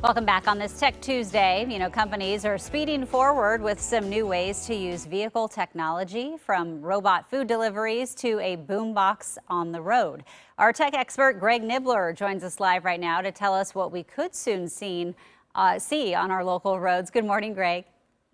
Welcome back on this Tech Tuesday. Companies are speeding forward with some new ways to use vehicle technology, from robot food deliveries to a boombox on the road. Our tech expert, Greg Nibler, joins us live right now to tell us what we could soon see on our local roads. Good morning, Greg.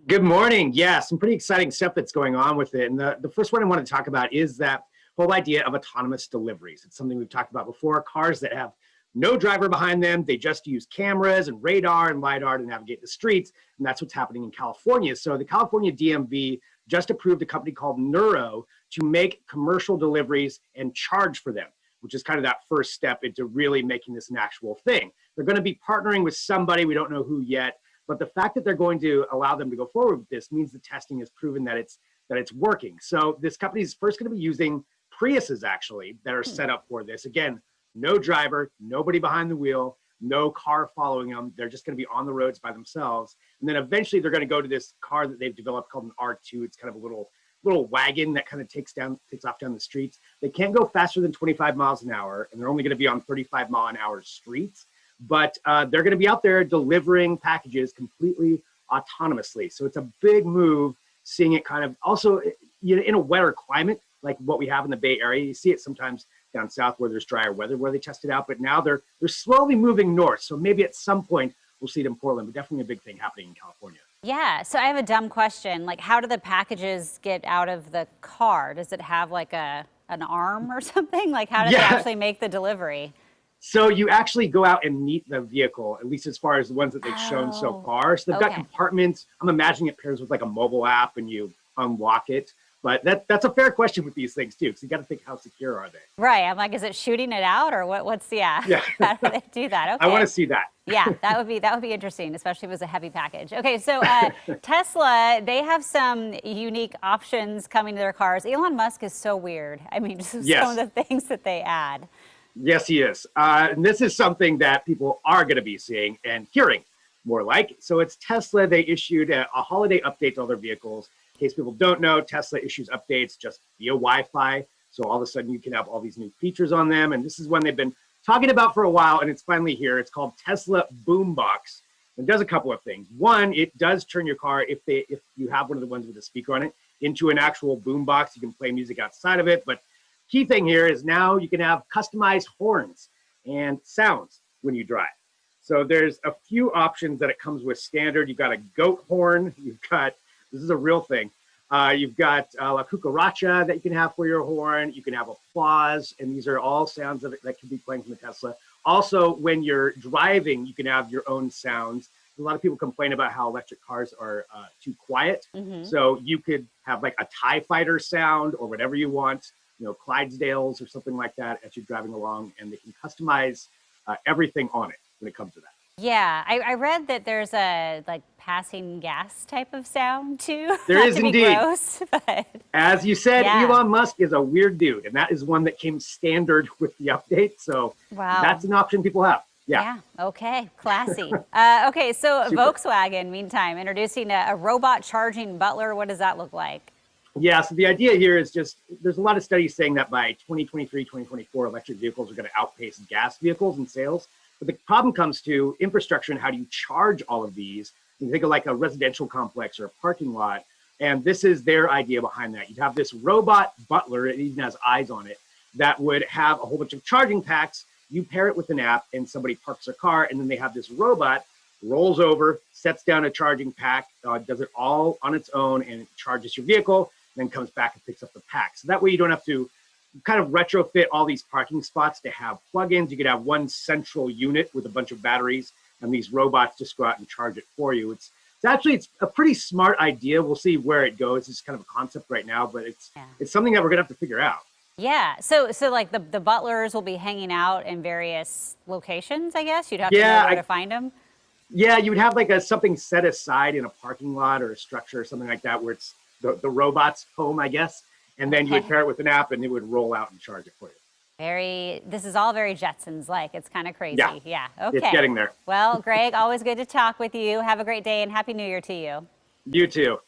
Good morning. Yeah, some pretty exciting stuff that's going on with it. And the first one I want to talk about is that whole idea of autonomous deliveries. It's something we've talked about before. Cars that have no driver behind them. They just use cameras and radar and LiDAR to navigate the streets. And that's what's happening in California. So the California DMV just approved a company called Nuro to make commercial deliveries and charge for them, which is kind of that first step into really making this an actual thing. They're going to be partnering with somebody. We don't know who yet. But the fact that they're going to allow them to go forward with this means the testing has proven that it's working. So this company is first going to be using Priuses, actually, that are set up for this. Again, no driver, nobody behind the wheel, no car following them. They're just going to be on the roads by themselves. And then eventually they're going to go to this car that they've developed called an R2. It's kind of a little wagon that kind of takes off down the streets. They can't go faster than 25 miles an hour, and they're only going to be on 35-mile-an-hour streets. But they're going to be out there delivering packages completely autonomously. So it's a big move, seeing it kind of also in a wetter climate like what we have in the Bay Area. You see it sometimes down south where there's drier weather where they test it out, but now they're slowly moving north. So maybe at some point we'll see it in Portland, but definitely a big thing happening in California. Yeah, so I have a dumb question. Like, how do the packages get out of the car? Does it have like an arm or something? Like, how do they actually make the delivery? So you actually go out and meet the vehicle, at least as far as the ones that they've shown so far. So they've got compartments. I'm imagining it pairs with like a mobile app and you unlock it. But that's a fair question with these things too, because you got to think, how secure are they? Right. I'm like, is it shooting it out, or what's Yeah. How do they do that? Okay. I want to see that. Yeah, that would be interesting, especially if it was a heavy package. Okay, so Tesla, they have some unique options coming to their cars. Elon Musk is so weird. I mean, just some of the things that they add. Yes, he is. And this is something that people are going to be seeing and hearing more like. So it's Tesla. They issued a holiday update to all their vehicles. In case people don't know, Tesla issues updates just via Wi-Fi. So all of a sudden you can have all these new features on them. And this is one they've been talking about for a while, and it's finally here. It's called Tesla Boombox. It does a couple of things. One, it does turn your car, if you have one of the ones with a speaker on it, into an actual boombox. You can play music outside of it. But key thing here is now you can have customized horns and sounds when you drive. So there's a few options that it comes with standard. You've got a goat horn. This is a real thing. You've got La Cucaracha that you can have for your horn. You can have applause, and these are all sounds that can be playing from the Tesla. Also, when you're driving, you can have your own sounds. A lot of people complain about how electric cars are too quiet. So you could have like a TIE fighter sound or whatever you want, Clydesdales or something like that as you're driving along, and they can customize everything on it when it comes to that. Yeah, I read that there's a passing gas type of sound too. There is indeed. Gross, but as you said, Elon Musk is a weird dude, and that is one that came standard with the update. So that's an option people have. Yeah. Okay. Classy. Okay. So Volkswagen, meantime, introducing a robot charging butler. What does that look like? Yeah. So the idea here is just there's a lot of studies saying that by 2023, 2024, electric vehicles are going to outpace gas vehicles in sales. But the problem comes to infrastructure and how do you charge all of these? You think of like a residential complex or a parking lot, and this is their idea behind that. You'd have this robot butler, it even has eyes on it, that would have a whole bunch of charging packs. You pair it with an app and somebody parks their car, and then they have this robot, rolls over, sets down a charging pack, does it all on its own, and it charges your vehicle, then comes back and picks up the pack. So that way you don't have to kind of retrofit all these parking spots to have plugins. You could have one central unit with a bunch of batteries, and these robots just go out and charge it for you. It's a pretty smart idea. We'll see where it goes. It's kind of a concept right now, but it's something that we're gonna have to figure out. Yeah. So like the butlers will be hanging out in various locations, I guess. You'd have to know where to find them. Yeah, you would have like something set aside in a parking lot or a structure or something like that, where it's the robot's home, I guess. And then you would pair it with an app, and it would roll out and charge it for you. This is all very Jetsons-like. It's kind of crazy. Yeah. Okay. It's getting there. Well, Greg, always good to talk with you. Have a great day, and Happy New Year to you. You too.